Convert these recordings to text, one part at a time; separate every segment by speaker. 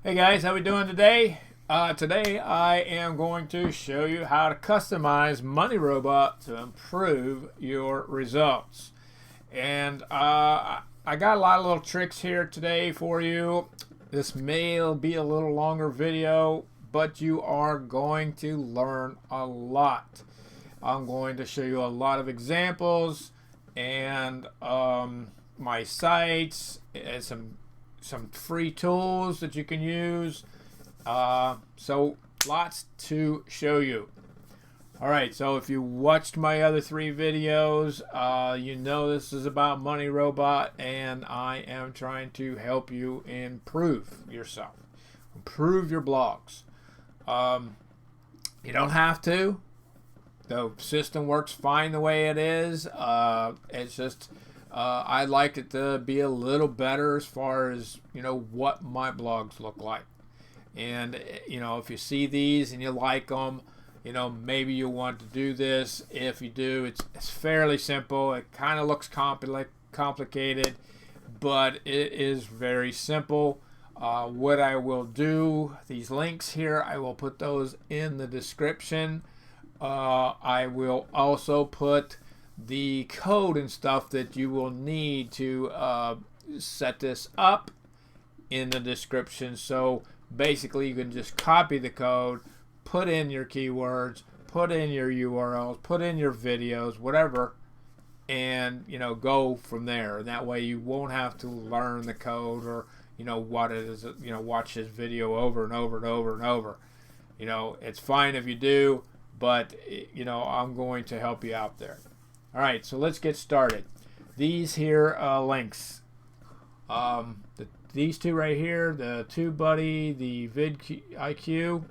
Speaker 1: Hey guys, how we doing today? Today I am going to show you how to customize Money Robot to improve your results. And I got a lot of little tricks here today for you. This may be a little longer video, but you are going to learn a lot. I'm going to show you a lot of examples and my sites and some free tools that you can use. So lots to show you. Alright, so if you watched my other 3 videos, you know this is about Money Robot, and I am trying to help you improve yourself. Improve your blogs. You don't have to. The system works fine the way it is. It's just I'd like it to be a little better as far as, what my blogs look like. And, if you see these and you like them, maybe you want to do this. If you do, it's fairly simple. It kind of looks complicated, but it is very simple. What I will do, these links here, I will put those in the description. I will also put the code and stuff that you will need to set this up in the description. So basically you can just copy the code, put in your keywords, put in your URLs, put in your videos, whatever, and go from there. And that way you won't have to learn the code or what it is, watch this video over and over and over and over. It's fine if you do, but I'm going to help you out there. All right, so let's get started. These here links, these two right here, the TubeBuddy, the vidIQ,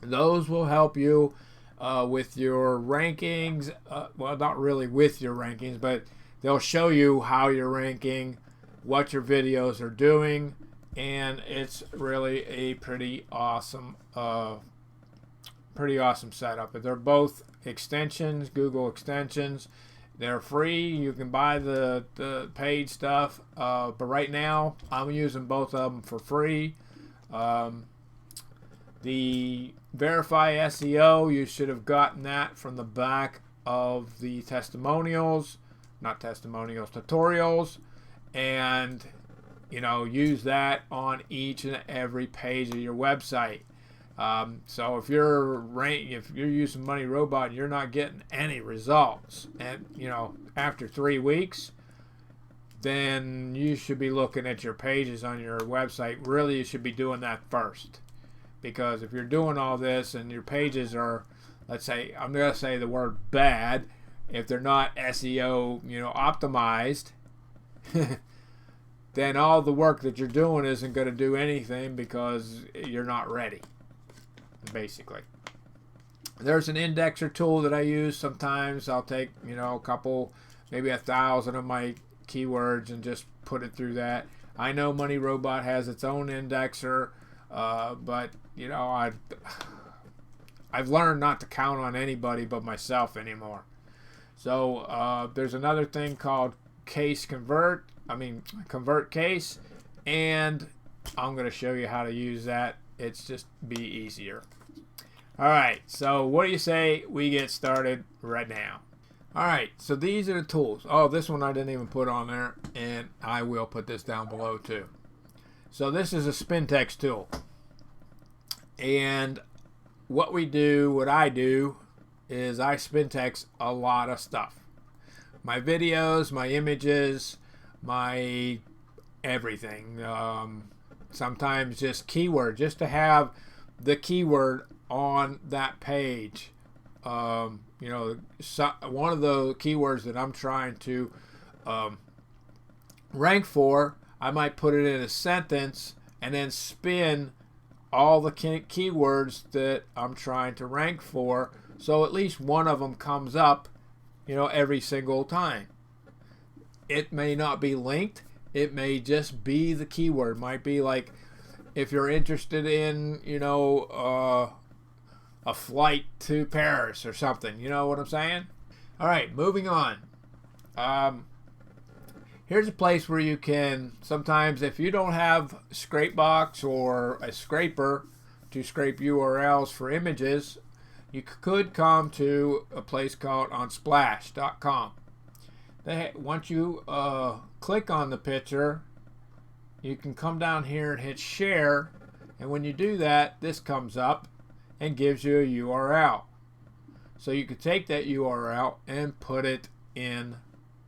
Speaker 1: those will help you with your rankings. Well, not really with your rankings, but they'll show you how you're ranking, what your videos are doing, and it's really a pretty awesome setup. But they're both extensions, Google extensions. They're free. You can buy the paid stuff, but right now I'm using both of them for free. The Verify SEO, you should have gotten that from the back of the tutorials, and use that on each and every page of your website. So if you're using Money Robot and you're not getting any results, and after 3 weeks, then you should be looking at your pages on your website. Really, you should be doing that first, because if you're doing all this and your pages are, let's say, I'm going to say the word bad, if they're not SEO optimized, then all the work that you're doing isn't going to do anything because you're not ready. Basically, there's an indexer tool that I use. Sometimes I'll take a couple, maybe 1,000 of my keywords and just put it through that. I know Money Robot has its own indexer, but I've learned not to count on anybody but myself anymore. So there's another thing called convert case, and I'm going to show you how to use that. It's just be easier. Alright, so what do you say we get started right now? Alright, so these are the tools. Oh, this one I didn't even put on there, and I will put this down below too. So this is a spin text tool. And what I do is I spin text a lot of stuff. My videos, my images, my everything. Sometimes just keyword, just to have the keyword on that page. One of the keywords that I'm trying to rank for, I might put it in a sentence and then spin all the keywords that I'm trying to rank for, so at least one of them comes up every single time. It may not be linked. It may just be the keyword. Might be like, if you're interested in, a flight to Paris or something. You know what I'm saying? All right, moving on. here's a place where you can, sometimes if you don't have Scrapebox or a scraper to scrape URLs for images, you could come to a place called Unsplash.com. Once you click on the picture, you can come down here and hit share, and when you do that, this comes up and gives you a URL. So you could take that URL and put it in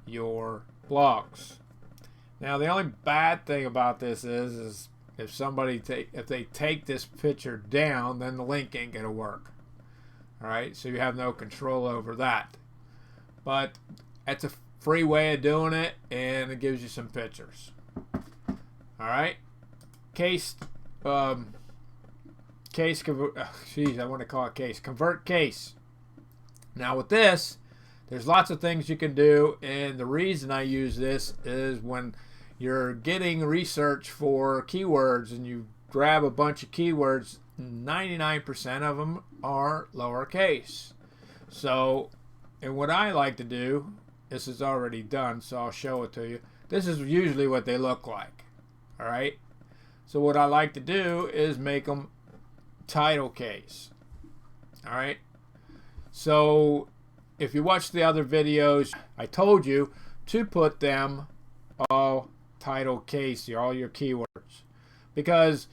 Speaker 1: your blogs. Now the only bad thing about this is if they take this picture down, then the link ain't gonna work. All right, so you have no control over that. But that's a free way of doing it, and it gives you some pictures. All right, convert case. Now with this, there's lots of things you can do, and the reason I use this is when you're getting research for keywords and you grab a bunch of keywords, 99% of them are lowercase. So, and what I like to do, this is already done, so I'll show it to you. This is usually what they look like. All right. So what I like to do is make them title case. All right. So if you watch the other videos, I told you to put them all title case, all your keywords, because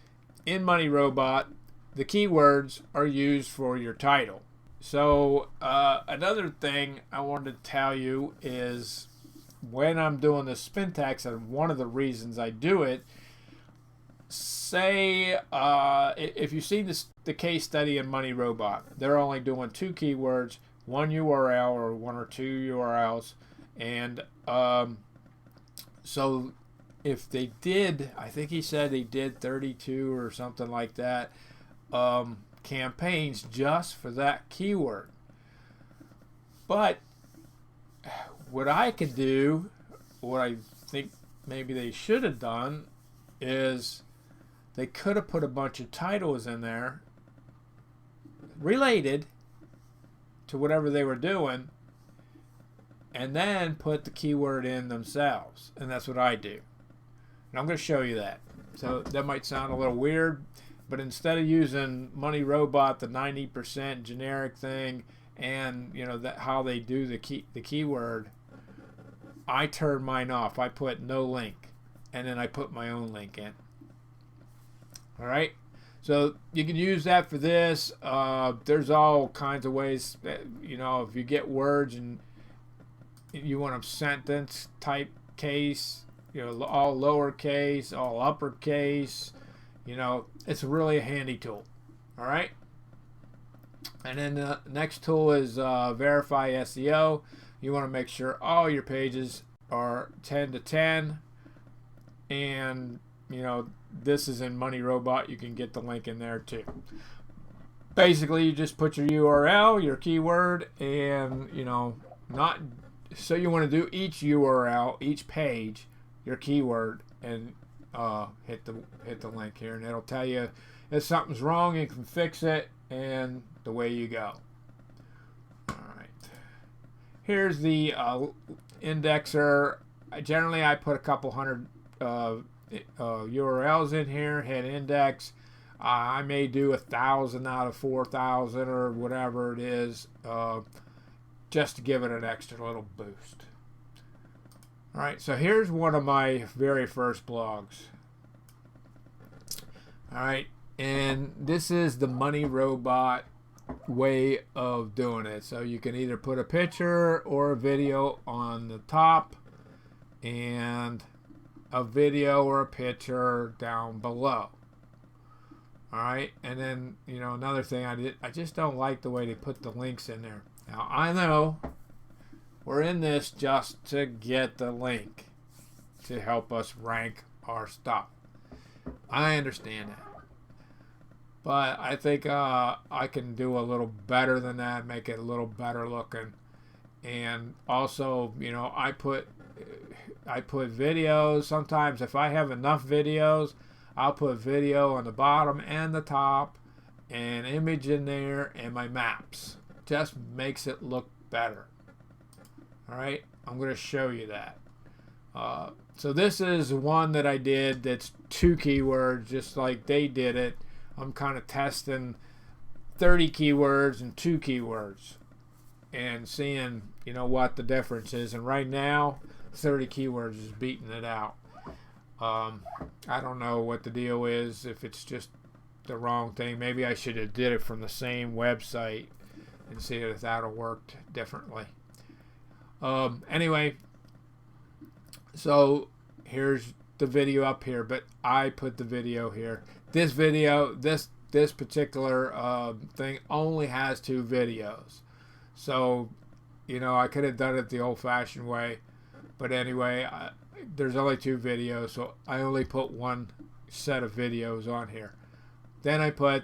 Speaker 1: in Money Robot, the keywords are used for your title. So another thing I wanted to tell you is when I'm doing the spin tags, and one of the reasons I do it, say if you've seen the case study in Money Robot, they're only doing 2 keywords, 1 URL or 1 or 2 URLs, and so if they did, I think he said they did 32 or something like that campaigns just for that keyword. But what I could do, what I think maybe they should have done, is they could have put a bunch of titles in there related to whatever they were doing, and then put the keyword in themselves. And that's what I do. And I'm going to show you that. So that might sound a little weird, but instead of using Money Robot, the 90% generic thing, and you know that how they do the keyword, I turn mine off. I put no link, and then I put my own link in. All right, so you can use that for this. There's all kinds of ways. You know, if you get words and you want a sentence type case, you know, all lowercase, all uppercase, you know, it's really a handy tool. All right. And then the next tool is Verify SEO. You want to make sure all your pages are 10 to 10. And, you know, this is in Money Robot. You can get the link in there too. Basically, you just put your URL, your keyword, and, you know, not so you want to do each URL, each page, your keyword, and hit the link here, and it'll tell you if something's wrong. You can fix it, and the way you go. All right. Here's the indexer. Generally, I put a couple hundred URLs in here. Hit index. I may do 1,000 out of 4,000 or whatever it is, just to give it an extra little boost. All right, so here's one of my very first blogs. All right, and this is the Money Robot way of doing it. So you can either put a picture or a video on the top, and a video or a picture down below. All right, and then, you know, another thing I just don't like the way they put the links in there. Now I know we're in this just to get the link to help us rank our stuff. I understand that, but I think I can do a little better than that, make it a little better looking. And also, you know, I put videos. Sometimes if I have enough videos, I'll put video on the bottom and the top, and image in there, and my maps. Just makes it look better. All right, I'm going to show you that. So this is one that I did that's 2 keywords, just like they did it. I'm kind of testing 30 keywords and 2 keywords and seeing, you know, what the difference is. And right now, 30 keywords is beating it out. I don't know what the deal is, if it's just the wrong thing. Maybe I should have did it from the same website and see if that would have worked differently. Anyway, so here's the video up here, but I put the video here. This video, this particular thing only has 2 videos. So, you know, I could have done it the old-fashioned way, but anyway, there's only 2 videos, so I only put 1 set of videos on here. Then I put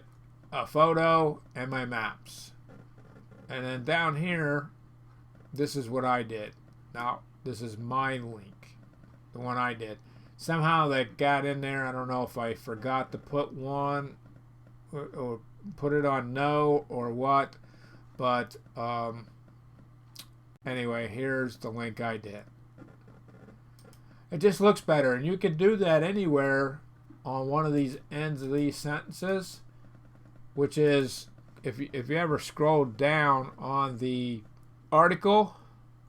Speaker 1: a photo and my maps. And then down here, this is what I did. Now, this is my link, the one I did. Somehow that got in there. I don't know if I forgot to put one or put it on no or what. But anyway, here's the link I did. It just looks better, and you can do that anywhere on one of these ends of these sentences, which is if you ever scroll down on the article,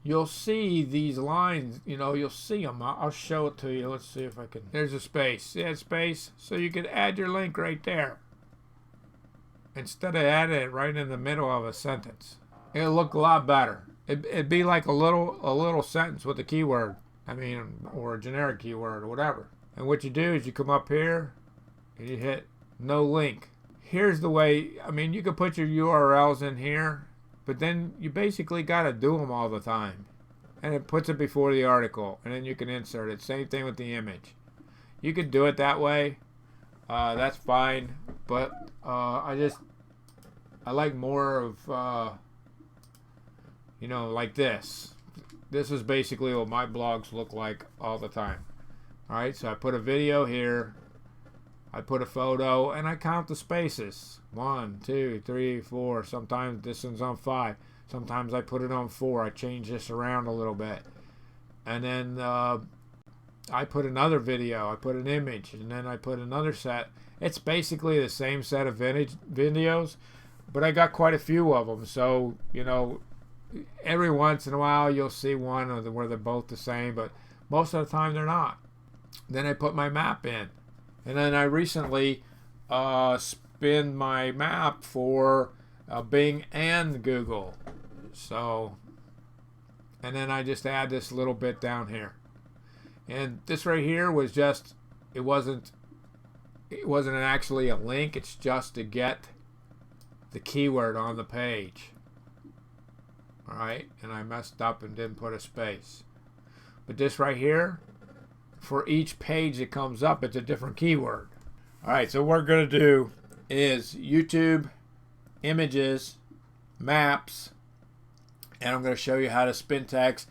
Speaker 1: you'll see these lines. You know, you'll see them. I'll show it to you. Let's see if I can. There's a space. See that space? So you could add your link right there instead of adding it right in the middle of a sentence. It'll look a lot better. It'd be like a little sentence with a keyword. I mean, or a generic keyword or whatever. And what you do is you come up here and you hit no link. Here's the way. I mean, you can put your URLs in here, but then you basically got to do them all the time. And it puts it before the article, and then you can insert it. Same thing with the image. You could do it that way. That's fine. But I like more of, you know, like this. This is basically what my blogs look like all the time. All right, so I put a video here. I put a photo, and I count the spaces. 1, 2, 3, 4. Sometimes this one's on 5. Sometimes I put it on 4. I change this around a little bit. And then I put another video. I put an image, and then I put another set. It's basically the same set of videos, but I got quite a few of them. So, you know, every once in a while you'll see one where they're both the same, but most of the time they're not. Then I put my map in. And then I recently spin my map for Bing and Google. So, and then I just add this little bit down here. And this right here was just, it wasn't actually a link. It's just to get the keyword on the page. All right, and I messed up and didn't put a space. But this right here, for each page that comes up, it's a different keyword. All right, so what we're going to do is YouTube, images, maps, and I'm going to show you how to spin text,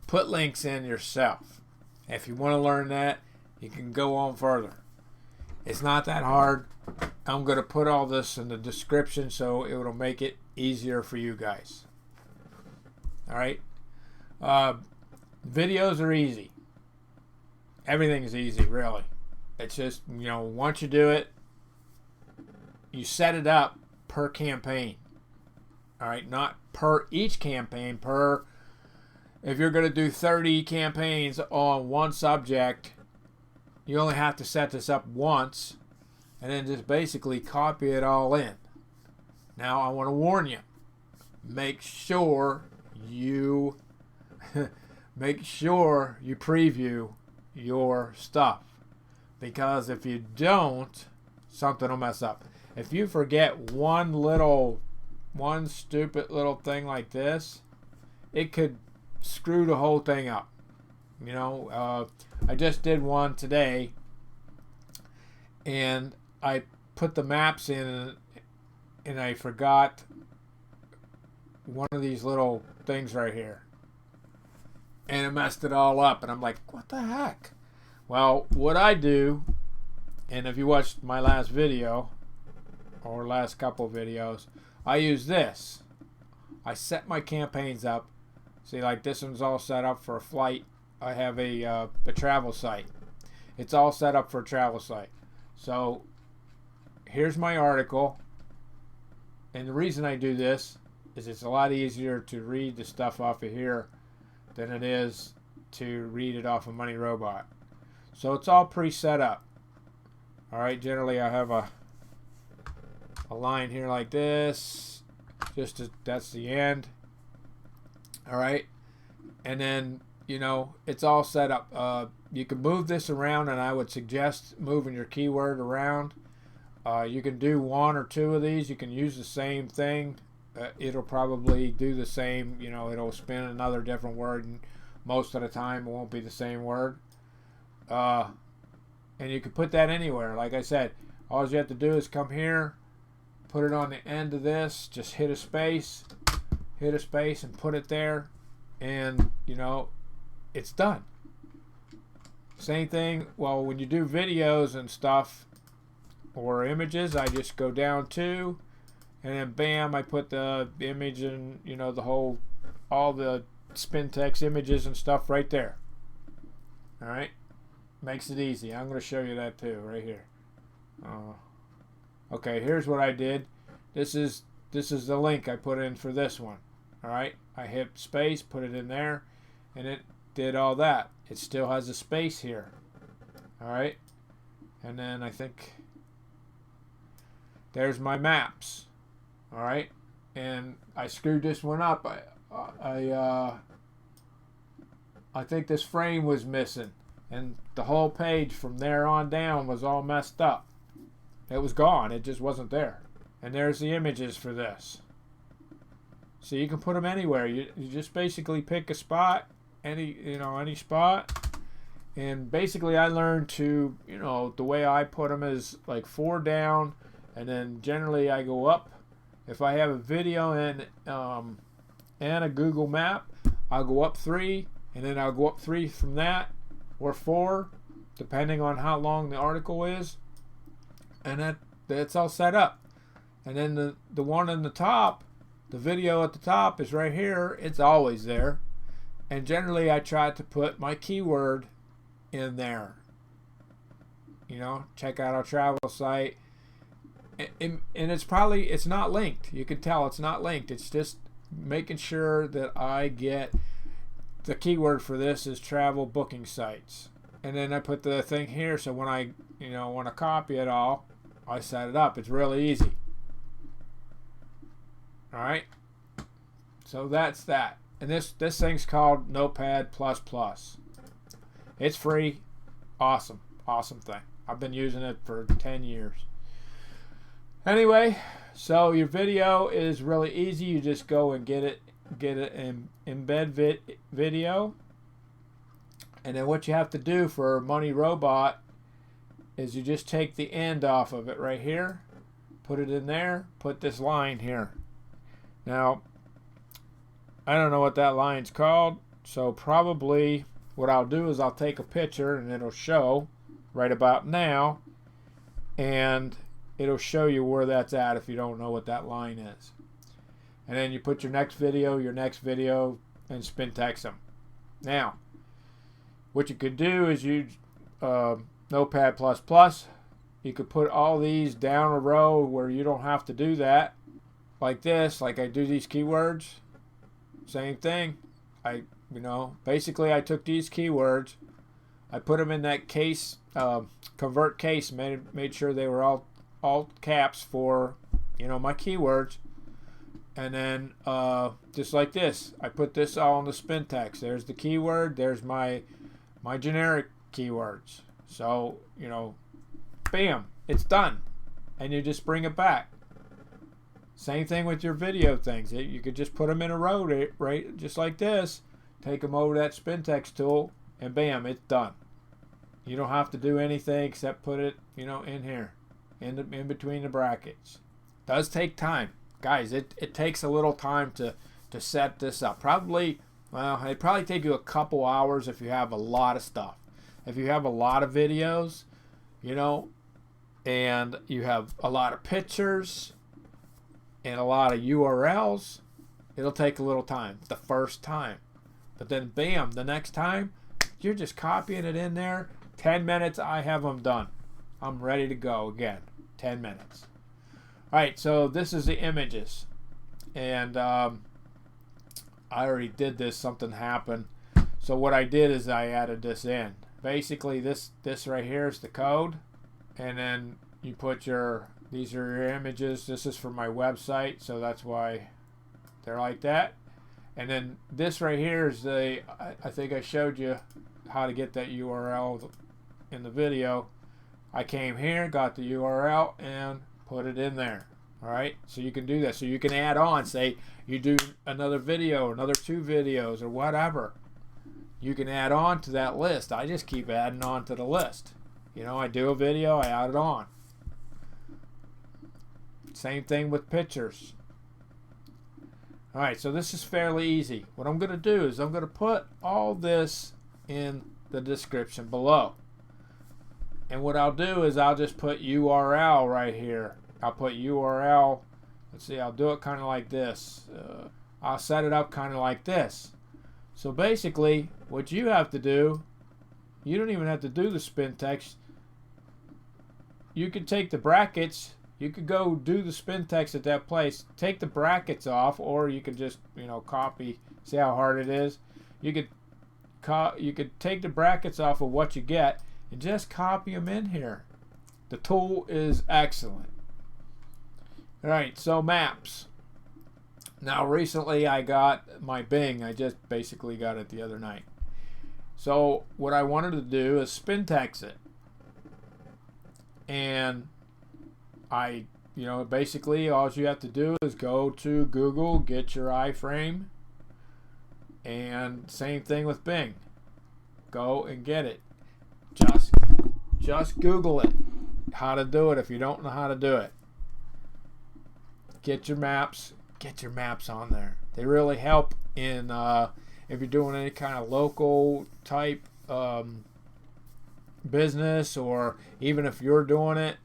Speaker 1: put links in yourself. If you want to learn that, you can go on further. It's not that hard. I'm going to put all this in the description so it will make it easier for you guys. All right. Videos are easy. Everything's easy, really. It's just, you know, once you do it, you set it up per campaign. All right, not per each campaign, per, if you're going to do 30 campaigns on one subject, you only have to set this up once and then just basically copy it all in. Now, I want to warn you, make sure you preview your stuff, because if you don't, something will mess up. If you forget one stupid little thing like this, it could screw the whole thing up. You know, I just did one today, and I put the maps in, and I forgot one of these little things right here, and it messed it all up, and I'm like, what the heck? Well, what I do, and if you watched my last video or last couple videos, I use this. I set my campaigns up. See, like this one's all set up for a flight I have a travel site. It's all set up for a travel site. So here's my article. And the reason I do this is it's a lot easier to read the stuff off of here than it is to read it off of Money Robot. So it's all pre-set up. All right, generally I have a line here like this, that's the end. All right, and then it's all set up. You can move this around, and I would suggest moving your keyword around. You can do one or two of these. You can use the same thing. It'll probably do the same. It'll spin another different word, and most of the time it won't be the same word. And you can put that anywhere. Like I said, all you have to do is come here, put it on the end of this, just hit a space and put it there, and it's done. Same thing, well, when you do videos and stuff or images, I just go down to, and then bam, I put the image and all the spin text images and stuff right there. All right, makes it easy. I'm going to show you that too right here. Okay, here's what I did. This is the link I put in for this one. All right, I hit space, put it in there, and it did all that. It still has a space here. All right, and then I think there's my maps. All right, and I screwed this one up. I think this frame was missing, and the whole page from there on down was all messed up. It was gone. It just wasn't there. And there's the images for this. So you can put them anywhere. You just basically pick a spot, any spot. And basically I learned to, the way I put them is like 4 down, and then generally I go up. If I have a video and a Google map, I'll go up 3, and then I'll go up 3 from that, or 4, depending on how long the article is. And that's all set up. And then the one on the top, the video at the top is right here. It's always there. And generally I try to put my keyword in there. Check out our travel site. And it's not linked. You can tell it's not linked. It's just making sure that I get the keyword for this is travel booking sites. And then I put the thing here, so when I want to copy it all, I set it up. It's really easy. All right, so that's that. And this thing's called Notepad++. It's free. Awesome thing. I've been using it for 10 years. Anyway, so your video is really easy. You just go and get it in Embed video. And then what you have to do for Money Robot is you just take the end off of it right here, put it in there, put this line here. Now, I don't know what that line's called, so probably what I'll do is I'll take a picture and it'll show right about now, and it'll show you where that's at if you don't know what that line is. And then you put your next video, and spin text them. Now, what you could do is use Notepad++. You could put all these down a row where you don't have to do that. Like this, like I do these keywords. Same thing. Basically I took these keywords, I put them in that case, convert case, made sure they were all caps for, my keywords. And then just like this, I put this all in the spin text. There's the keyword, there's my generic keywords. So, bam, it's done. And you just bring it back. Same thing with your video things. You could just put them in a row, right, just like this. Take them over that spin text tool, and bam, it's done. You don't have to do anything except put it, in here, in between the brackets. It does take time, guys. It takes a little time to set this up. It'd probably take you a couple hours if you have a lot of stuff. If you have a lot of videos, and you have a lot of pictures and a lot of URLs, it'll take a little time the first time. But then bam, the next time, you're just copying it in there. 10 minutes, I have them done. I'm ready to go again. 10 minutes. All right, so this is the images. And I already did this. Something happened. So what I did is I added this in. Basically, this right here is the code. And then you put these are your images. This is for my website, so that's why they're like that. And then this right here is I think I showed you how to get that URL in the video. I came here, got the URL, and put it in there. All right, so you can do that. So you can add on, say you do another video, another 2 videos, or whatever. You can add on to that list. I just keep adding on to the list. You know, I do a video, I add it on. Same thing with pictures. All right, so this is fairly easy. What I'm going to do is I'm going to put all this in the description below. And what I'll do is I'll just put URL right here. I'll put URL. Let's see, I'll do it kind of like this. I'll set it up kind of like this. So basically, what you have to do, you don't even have to do the spin text. You could take the brackets. You could go do the spin text at that place. Take the brackets off, or you could just, you know, copy. See how hard it is? You could take the brackets off of what you get and just copy them in here. The tool is excellent. All right, so maps. Now recently I got my Bing. I just basically got it the other night. So what I wanted to do is spin text it. And basically all you have to do is go to Google, get your iframe, and same thing with Bing. Go and get it. Just Google it. How to do it if you don't know how to do it. Get your maps on there. They really help in if you're doing any kind of local type business, or even if you're doing it.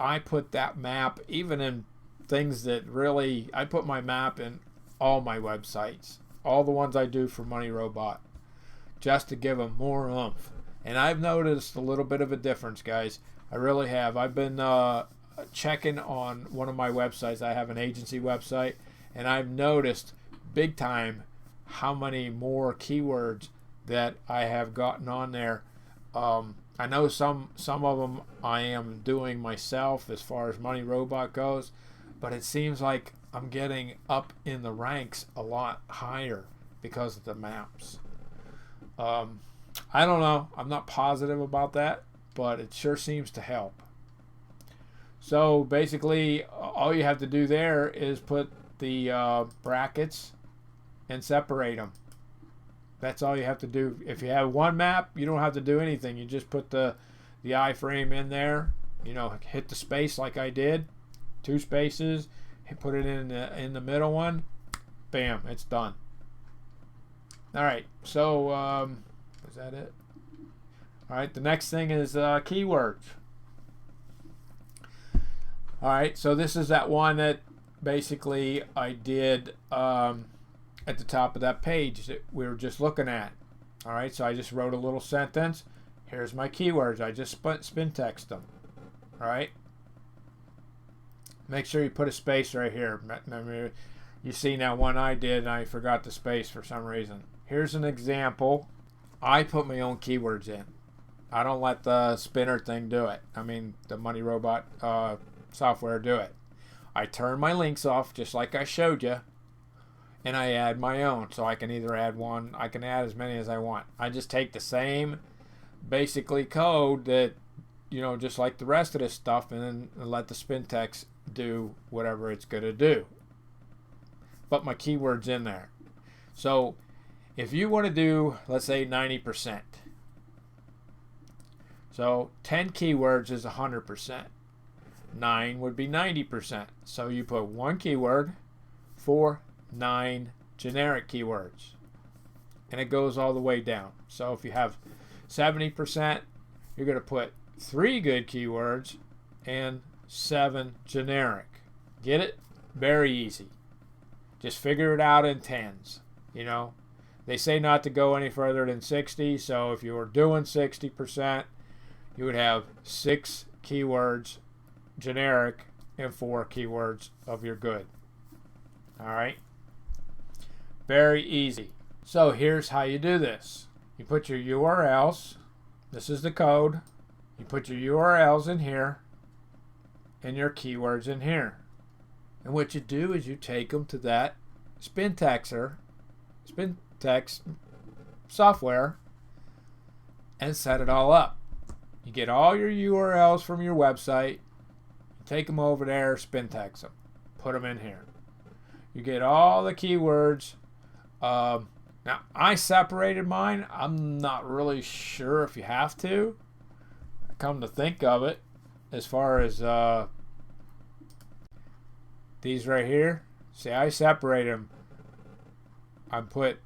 Speaker 1: I put that map even in things that really, I put my map in all my websites, all the ones I do for Money Robot, just to give them more oomph. And I've noticed a little bit of a difference, guys. I really have. I've been checking on one of my websites. I have an agency website, and I've noticed big time how many more keywords that I have gotten on there. I know some of them I am doing myself as far as Money Robot goes, but it seems like I'm getting up in the ranks a lot higher because of the maps. I don't know. I'm not positive about that, but it sure seems to help. So basically, all you have to do there is put the brackets and separate them. That's all you have to do. If you have one map, you don't have to do anything. You just put the iframe in there. You know, hit the space like I did, 2 spaces. Put it in the middle one. Bam, it's done. All right. So was that it? All right. The next thing is keywords. All right. So this is that one that basically I did. At the top of that page that we were just looking at. All right, so I just wrote a little sentence. Here's my keywords. I just spin text them. All right. Make sure you put a space right here. You see now one I did and I forgot the space for some reason. Here's an example. I put my own keywords in. I don't let the spinner thing do it. I mean, the Money Robot software do it. I turn my links off just like I showed you. And I add my own, so I can either add one, I can add as many as I want. I just take the same basically code that, you know, just like the rest of this stuff, and then let the spin text do whatever it's going to do. But my keywords in there. So if you want to do, let's say 90%. So 10 keywords is 100%. 9 would be 90%. So you put one keyword for 9 generic keywords, and it goes all the way down. So if you have 70%, you're going to put 3 good keywords and 7 generic. Get it? Very easy. Just figure it out in tens. You know, They say not to go any further than 60. So if you were doing 60%, you would have 6 keywords generic and 4 keywords of your good. All right. Very easy. So here's how you do this. You put your URLs. This is the code. You put your URLs in here and your keywords in here. And what you do is you take them to that spin text software and set it all up. You get all your URLs from your website, you take them over there, spin text them, put them in here. You get all the keywords. Now, I separated mine. I'm not really sure if you have to. Come to think of it, as far as these right here. See, I separated them. I put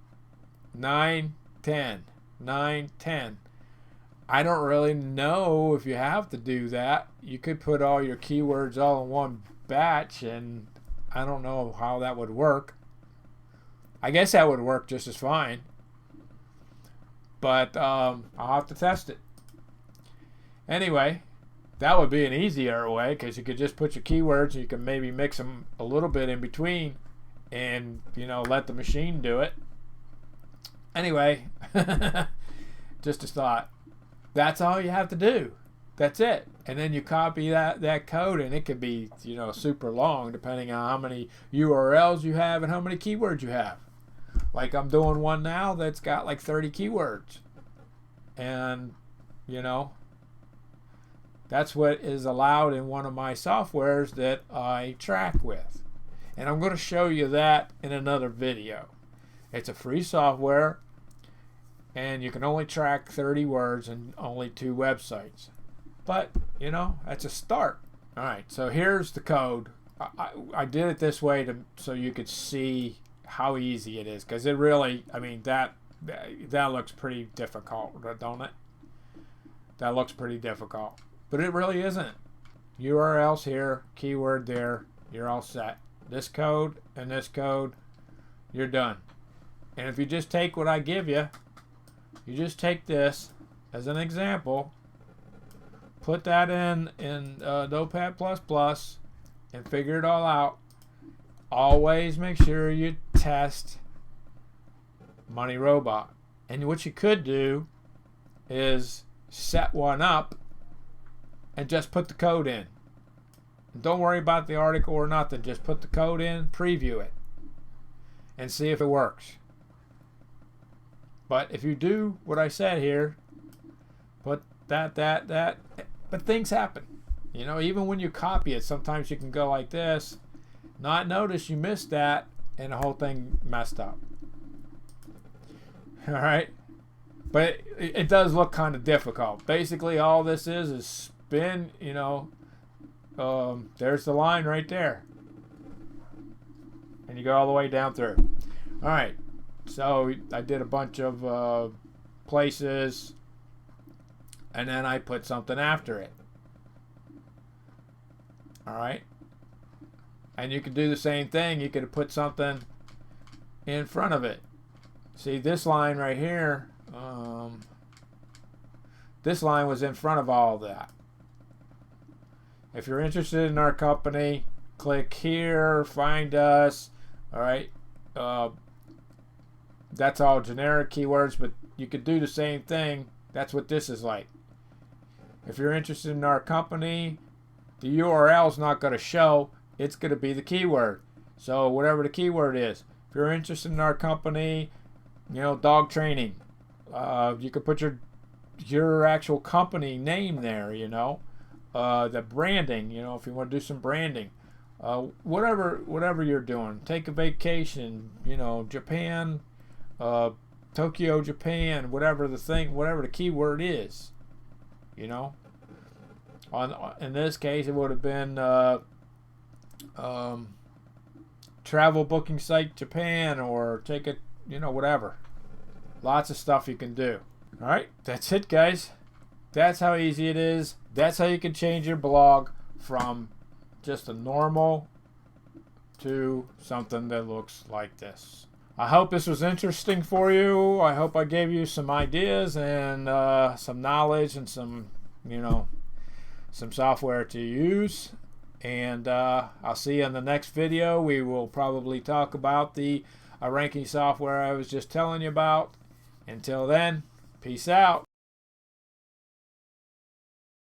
Speaker 1: 9, 10, 9, 10. I don't really know if you have to do that. You could put all your keywords all in one batch, and I don't know how that would work. I guess that would work just as fine. But I'll have to test it. Anyway, that would be an easier way, because you could just put your keywords and you can maybe mix them a little bit in between and, let the machine do it. Anyway, just a thought. That's all you have to do. That's it. And then you copy that code, and it could be, super long depending on how many URLs you have and how many keywords you have. Like I'm doing one now that's got like 30 keywords. And, that's what is allowed in one of my softwares that I track with. And I'm going to show you that in another video. It's a free software, and you can only track 30 words and only 2 websites. But, that's a start. All right, so here's the code. I did it this way so you could see how easy it is, because it really, that looks pretty difficult, don't it? That looks pretty difficult, but it really isn't. URLs here, keyword there, you're all set. This code and this code, you're done. And if you just take what I give you, you just take this as an example, put that in Notepad++, and figure it all out. Always make sure you test Money Robot. And what you could do is set one up and just put the code in. And don't worry about the article or nothing. Just put the code in, preview it, and see if it works. But if you do what I said here, put that, but things happen. Even when you copy it, sometimes you can go like this, not notice you missed that, and the whole thing messed up. All right, but it does look kind of difficult. Basically, all this is spin. There's the line right there, and you go all the way down through. All right, so I did a bunch of places, and then I put something after it. All right. And you could do the same thing. You could have put something in front of it. See, this line right here, this line was in front of all that. If you're interested in our company, click here, find us. All right. That's all generic keywords, but you could do the same thing. That's what this is like. If you're interested in our company, the URL is not going to show. It's going to be the keyword. So whatever the keyword is. If you're interested in our company, dog training, you could put your actual company name there, the branding, if you want to do some branding, whatever you're doing. Take a vacation, Japan, Tokyo, Japan, whatever the keyword is, in this case it would have been travel booking site Japan, or take it, whatever. Lots of stuff you can do. All right, that's it, guys. That's how easy it is. That's how you can change your blog from just a normal to something that looks like this. I hope this was interesting for you. I hope I gave you some ideas and some knowledge and some, some software to use. And I'll see you in the next video. We will probably talk about the ranking software I was just telling you about. Until then, peace out.